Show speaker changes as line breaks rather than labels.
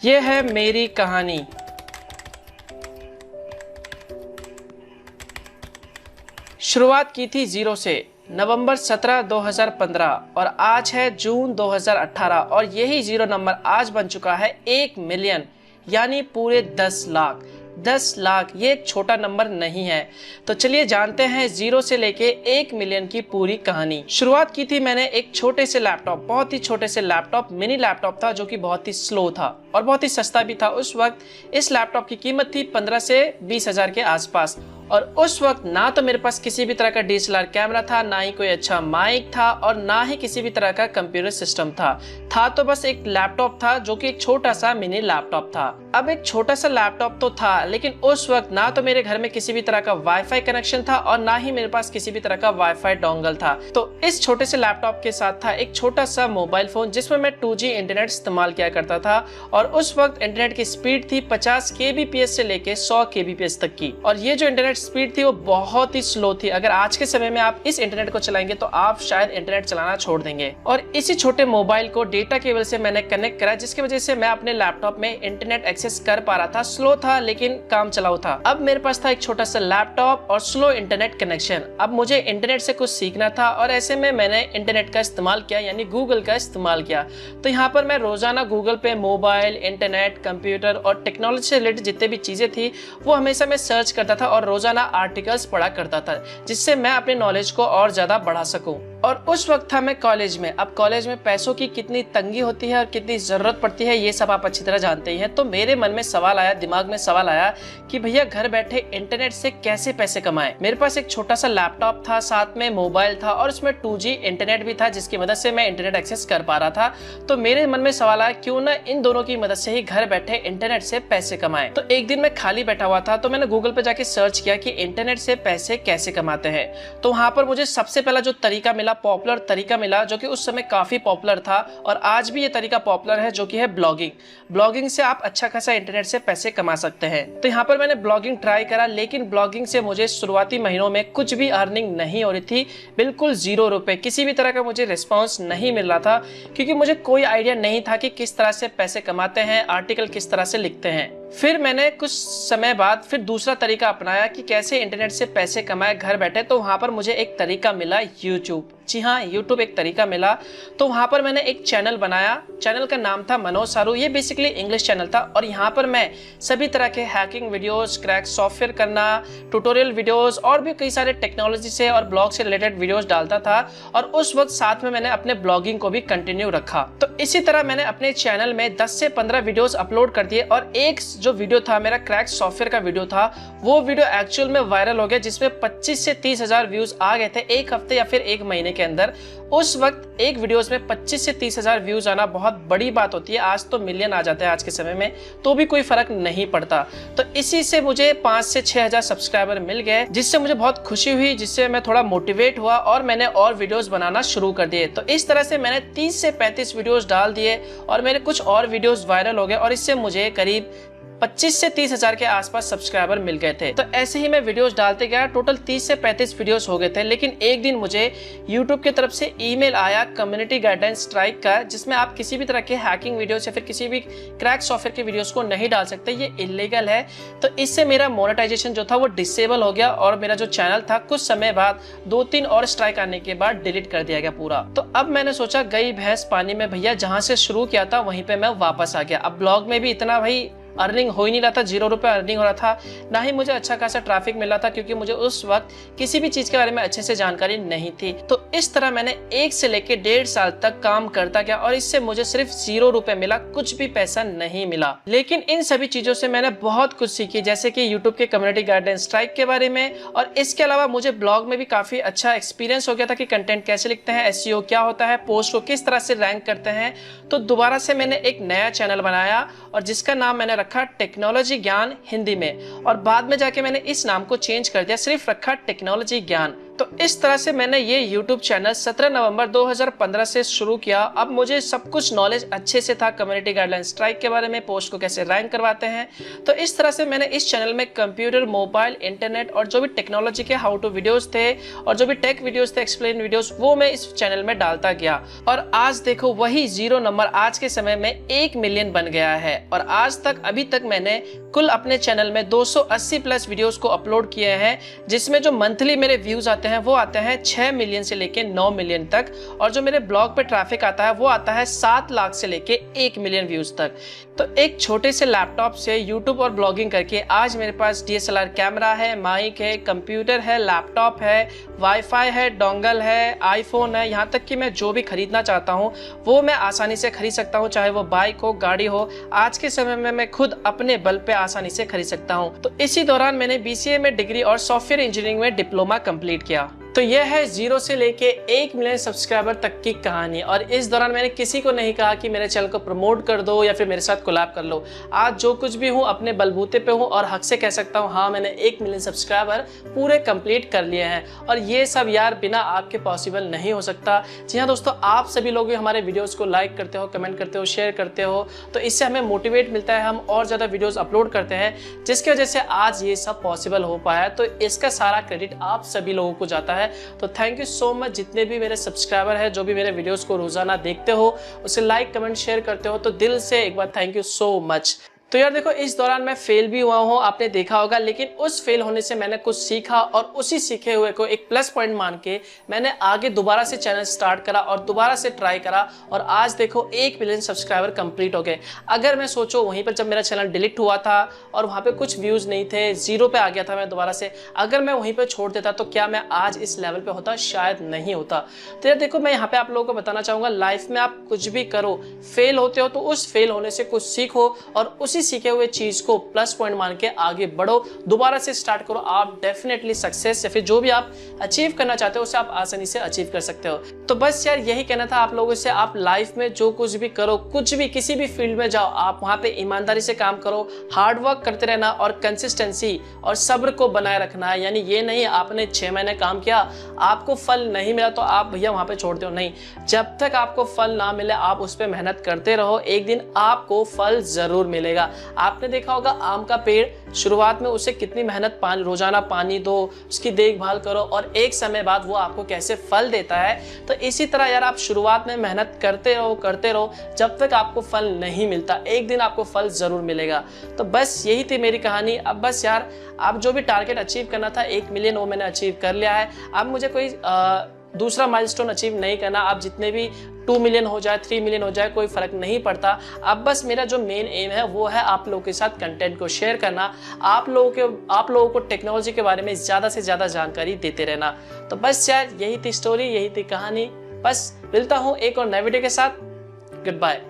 ये है मेरी कहानी। शुरुआत की थी 0 से, नवंबर 17, 2015 और आज है जून 2018 और यही 0 नंबर आज बन चुका है 1 मिलियन, यानी पूरे 10 लाख। 10 लाख ये एक छोटा नंबर नहीं है। तो चलिए जानते हैं 0 से लेके 1 मिलियन की पूरी कहानी। शुरुआत की थी मैंने एक छोटे से लैपटॉप, बहुत ही छोटे से लैपटॉप, मिनी लैपटॉप था जो कि बहुत ही स्लो था और बहुत ही सस्ता भी था। उस वक्त इस लैपटॉप की कीमत थी 15 से 20 हजार के आसपास और उस वक्त ना तो मेरे पास किसी भी तरह का DSLR कैमरा था, ना ही कोई अच्छा माइक था और ना ही किसी भी तरह का कंप्यूटर सिस्टम था तो बस एक लैपटॉप था जो कि एक छोटा सा मिनी लैपटॉप था। अब एक छोटा सा लैपटॉप तो था, लेकिन उस वक्त ना तो मेरे घर में किसी भी तरह का वाईफाई कनेक्शन था और ना ही मेरे पास किसी भी तरह का वाईफाई डोंगल था। तो इस छोटे से लैपटॉप के साथ था एक छोटा सा मोबाइल फोन जिसमें मैं 2G इंटरनेट इस्तेमाल किया करता था और उस वक्त इंटरनेट की स्पीड थी 50 kbps से लेके 100 kbps तक की और ये जो इंटरनेट स्पीड थी वो बहुत ही स्लो थी। अगर आज के समय में आप इस इंटरनेट को चलाएंगे तो आप शायद इंटरनेट चलाना छोड़ देंगे। और इसी छोटे मोबाइल को डेटा केबल से मैंने कनेक्ट करा, जिसकी वजह से मैं अपने लैपटॉप में इंटरनेट एक्सेस कर पा रहा था। स्लो था लेकिन काम चलाऊ था। अब मेरे पास था एक छोटा सा लैपटॉप और स्लो इंटरनेट कनेक्शन। अब मुझे इंटरनेट से कुछ सीखना था और ऐसे में मैंने इंटरनेट का इस्तेमाल किया, यानी गूगल का इस्तेमाल किया। तो यहाँ पर मैं रोजाना गूगल पे मोबाइल, इंटरनेट, कंप्यूटर और टेक्नोलॉजी से रिलेटेड जितने भी चीजें थी वो हमेशा मैं सर्च करता था और रोजाना आर्टिकल्स पढ़ा करता था, जिससे मैं अपने नॉलेज को और ज्यादा बढ़ा सकूं। और उस वक्त था मैं कॉलेज में। अब कॉलेज में पैसों की कितनी तंगी होती है और कितनी जरूरत पड़ती है ये सब आप अच्छी तरह जानते ही हैं। तो मेरे मन में सवाल आया, दिमाग में सवाल आया कि भैया घर बैठे इंटरनेट से कैसे पैसे कमाएं। मेरे पास एक छोटा सा लैपटॉप था, साथ में मोबाइल था और उसमें 2G इंटरनेट भी था जिसकी मदद से मैं इंटरनेट एक्सेस कर पा रहा था। तो मेरे मन में सवाल आया क्यों ना इन दोनों की मदद से ही घर बैठे इंटरनेट से पैसे कमाएं। तो एक दिन मैं खाली बैठा हुआ था तो मैंने गूगल पे जाके सर्च किया कि इंटरनेट से पैसे कैसे कमाते हैं। तो वहां पर मुझे सबसे पहला जो तरीका मिला, पॉपुलर तरीका मिला, जो कि उस समय काफी पॉपुलर था और आज भी ये तरीका पॉपुलर है, जो कि है ब्लॉगिंग। ब्लॉगिंग से आप अच्छा खासा इंटरनेट से पैसे कमा सकते हैं। तो यहाँ पर मैंने ब्लॉगिंग ट्राई करा, लेकिन ब्लॉगिंग से मुझे शुरुआती महीनों में कुछ भी अर्निंग नहीं हो रही थी, बिल्कुल 0 रुपए। किसी भी तरह का मुझे रिस्पॉन्स नहीं मिल रहा था क्योंकि मुझे कोई आइडिया नहीं था कि किस तरह से पैसे कमाते हैं, आर्टिकल किस तरह से लिखते हैं। फिर मैंने कुछ समय बाद फिर दूसरा तरीका अपनाया कि कैसे इंटरनेट से पैसे कमाए घर बैठे। तो वहां पर मुझे एक तरीका मिला, यूट्यूब। जी हाँ, यूट्यूब एक तरीका मिला। तो वहां पर मैंने एक चैनल बनाया। चैनल का नाम था मनोज सारू। ये बेसिकली इंग्लिश चैनल था और यहाँ पर मैं सभी तरह के हैकिंग वीडियोस, क्रैक सॉफ्टवेयर करना, ट्यूटोरियल वीडियोस और भी कई सारे टेक्नोलॉजी से और ब्लॉग से रिलेटेड वीडियोस डालता था। और उस वक्त साथ में मैंने अपने ब्लॉगिंग को भी कंटिन्यू रखा। तो इसी तरह मैंने अपने चैनल में 10 से 15 वीडियोस अपलोड कर दिए और एक जो वीडियो था मेरा क्रैक सॉफ्टवेयर का वीडियो था, वो वीडियो एक्चुअल में वायरल हो गया, जिसमें 25 से 30 हजार व्यूज आ गए थे एक हफ्ते या फिर एक महीने के अंदर। उस वक्त एक वीडियोस में 25 से 30 हजार व्यूज आना बहुत बड़ी बात होती है। आज तो मिलियन आ जाते हैं आज के समय में, तो भी कोई फर्क नहीं पड़ता। तो इसी से मुझे 5 से 6 हजार सब्सक्राइबर मिल गए, जिससे मुझे बहुत खुशी हुई, जिससे मैं थोड़ा मोटिवेट हुआ और मैंने और वीडियोस बनाना शुरू कर दिए। तो इस तरह से मैंने 30 से 35 वीडियोस डाल दिए और मेरे कुछ और वीडियोस वायरल हो गए और इससे मुझे करीब 25 से 30 हजार के आसपास सब्सक्राइबर मिल गए थे। तो ऐसे ही मैं वीडियोस डालते गया, टोटल 30 से 35 वीडियोस हो गए थे। लेकिन एक दिन मुझे YouTube की तरफ से ईमेल आया कम्युनिटी गाइडेंस स्ट्राइक का, जिसमें आप किसी भी तरह के हैकिंग वीडियोस या फिर किसी भी क्रैक सॉफ्टवेयर के वीडियोस को नहीं डाल सकते, ये इलीगल है। तो इससे मेरा मोनेटाइजेशन जो था वो डिसेबल हो गया और मेरा जो चैनल था कुछ समय बाद 2-3 और स्ट्राइक आने के बाद डिलीट कर दिया गया पूरा। तो अब मैंने सोचा गई भैंस पानी में भैया, जहां से शुरू किया था वहीं पे मैं वापस आ गया। अब ब्लॉग में भी इतना भाई अर्निंग हो ही नहीं रहा था, 0 रुपए अर्निंग हो रहा था, ना ही मुझे अच्छा खासा ट्रैफिक मिल रहा था क्योंकि मुझे उस वक्त किसी भी चीज के बारे में अच्छे से जानकारी नहीं थी। तो इस तरह मैंने 1 से लेके 1.5 साल तक काम करता गया और इससे मुझे सिर्फ 0 रुपए मिला, कुछ भी पैसा नहीं मिला। लेकिन इन सभी चीजों से मैंने बहुत कुछ सीखी, जैसे कि यूट्यूब के कम्युनिटी गाइडेंस स्ट्राइक के बारे में, और इसके अलावा मुझे ब्लॉग में भी काफी अच्छा एक्सपीरियंस हो गया था कि कंटेंट कैसे लिखते हैं, SEO क्या होता है, पोस्ट को किस तरह से रैंक करते हैं। तो दोबारा से मैंने एक नया चैनल बनाया और जिसका नाम मैंने रखा टेक्नोलॉजी ज्ञान हिंदी में, और बाद में जाके मैंने इस नाम को चेंज कर दिया, सिर्फ रखा टेक्नोलॉजी ज्ञान। तो इस तरह से मैंने ये YouTube चैनल 17 नवंबर 2015 से शुरू किया। अब मुझे सब कुछ नॉलेज अच्छे से था, कम्युनिटी गाइडलाइन स्ट्राइक के बारे में, पोस्ट को कैसे रैंक करवाते हैं। तो इस तरह से मैंने इस चैनल में कंप्यूटर, मोबाइल, इंटरनेट और जो भी टेक्नोलॉजी के हाउ टू वीडियोस थे और जो भी टेक वीडियोस थे, एक्सप्लेन वीडियोस, वो मैं इस चैनल में डालता गया। और आज देखो वही 0 नंबर आज के समय में 1 मिलियन बन गया है। और आज तक अभी तक मैंने कुल अपने चैनल में 280 प्लस वीडियोस को अपलोड किए हैं, जिसमें जो मंथली मेरे व्यूज आते हैं वो आते हैं 6 मिलियन से लेके 9 मिलियन तक, और जो मेरे ब्लॉग पे ट्रैफिक आता है वो आता है 7 लाख से लेके 1 मिलियन व्यूज तक। तो एक छोटे से लैपटॉप से यूट्यूब और ब्लॉगिंग करके आज मेरे पास DSLR कैमरा है, माइक है, कंप्यूटर है, लैपटॉप है, वाईफाई है, डोंगल है, आईफोन है, यहाँ तक कि मैं जो भी खरीदना चाहता हूँ वो मैं आसानी से खरीद सकता हूँ, चाहे वो बाइक हो, गाड़ी हो। आज के समय में मैं खुद अपने बल पे आसानी से खरीद सकता हूँ। तो इसी दौरान मैंने BCA में डिग्री और सॉफ्टवेयर इंजीनियरिंग में डिप्लोमा कंप्लीट किया। तो यह है 0 से लेके 1 मिलियन सब्सक्राइबर तक की कहानी। और इस दौरान मैंने किसी को नहीं कहा कि मेरे चैनल को प्रमोट कर दो या फिर मेरे साथ कोलैब कर लो। आज जो कुछ भी हूँ अपने बलबूते पे हूँ और हक से कह सकता हूँ हाँ, मैंने 1 मिलियन सब्सक्राइबर पूरे कंप्लीट कर लिए हैं। और ये सब यार बिना आपके पॉसिबल नहीं हो सकता। जी हाँ दोस्तों, आप सभी लोग हमारे वीडियोस को लाइक करते हो, कमेंट करते हो, शेयर करते हो, तो इससे हमें मोटिवेट मिलता है, हम और ज़्यादा वीडियोस अपलोड करते हैं, जिसकी वजह से आज ये सब पॉसिबल हो पाया। तो इसका सारा क्रेडिट आप सभी लोगों को जाता है। तो थैंक यू सो मच जितने भी मेरे सब्सक्राइबर हैं, जो भी मेरे वीडियोस को रोजाना देखते हो, उसे लाइक, कमेंट, शेयर करते हो, तो दिल से एक बार थैंक यू सो मच। तो यार देखो, इस दौरान मैं फेल भी हुआ हूँ, आपने देखा होगा, लेकिन उस फेल होने से मैंने कुछ सीखा और उसी सीखे हुए को एक प्लस पॉइंट मान के मैंने आगे दोबारा से चैनल स्टार्ट करा और दोबारा से ट्राई करा। और आज देखो 1 मिलियन सब्सक्राइबर कंप्लीट हो गए। अगर मैं सोचो वहीं पर जब मेरा चैनल डिलीट हुआ था और वहाँ पे कुछ व्यूज़ नहीं थे, 0 पे आ गया था मैं दोबारा से, अगर मैं वहीं पर छोड़ देता तो क्या मैं आज इस लेवल पर होता? शायद नहीं होता। तो यार देखो, मैं यहाँ पे आप लोगों को बताना चाहूँगा, लाइफ में आप कुछ भी करो, फेल होते हो तो उस फेल होने से कुछ सीखो और उसी सीखे हुए चीज को प्लस पॉइंट मान के आगे बढ़ो, दोबारा से स्टार्ट करो। आप डेफिनेटली सक्सेस या फिर जो भी आप अचीव करना चाहते हो उसे आप आसानी से अचीव कर सकते हो। तो बस यार यही कहना था आप लोगों से। आप लाइफ में जो कुछ भी करो, कुछ भी किसी भी फील्ड में जाओ, आप वहां पे ईमानदारी से काम करो, हार्ड वर्क करते रहना और कंसिस्टेंसी और सब्र को बनाए रखना है। यानी ये नहीं आपने 6 महीने काम किया, आपको फल नहीं मिला तो आप भैया वहां पे छोड़ दो, नहीं। जब तक आपको फल ना मिले आप उस पर मेहनत करते रहो, एक दिन आपको फल जरूर मिलेगा। आपने देखा होगा आम का पेड़, शुरुआत में उसे कितनी मेहनत, रोजाना पानी दो, उसकी देखभाल करो और एक समय बाद वो आपको कैसे फल देता है। तो इसी तरह यार आप शुरुआत में मेहनत करते रहो जब तक आपको फल नहीं मिलता, एक दिन आपको फल जरूर मिलेगा। तो बस यही थी मेरी कहानी। अब बस यार आप जो भी टारगेट अचीव करना था 1 मिलियन, वो मैंने अचीव कर लिया है। अब मुझे कोई दूसरा माइलस्टोन अचीव नहीं करना। आप जितने भी 2 मिलियन हो जाए, 3 मिलियन हो जाए, कोई फर्क नहीं पड़ता। अब बस मेरा जो मेन एम है वो है आप लोगों के साथ कंटेंट को शेयर करना, आप लोगों को टेक्नोलॉजी के बारे में ज़्यादा से ज़्यादा जानकारी देते रहना। तो बस यार यही थी स्टोरी, यही थी कहानी। बस मिलता हूँ एक और नए वीडियो के साथ। Good bye.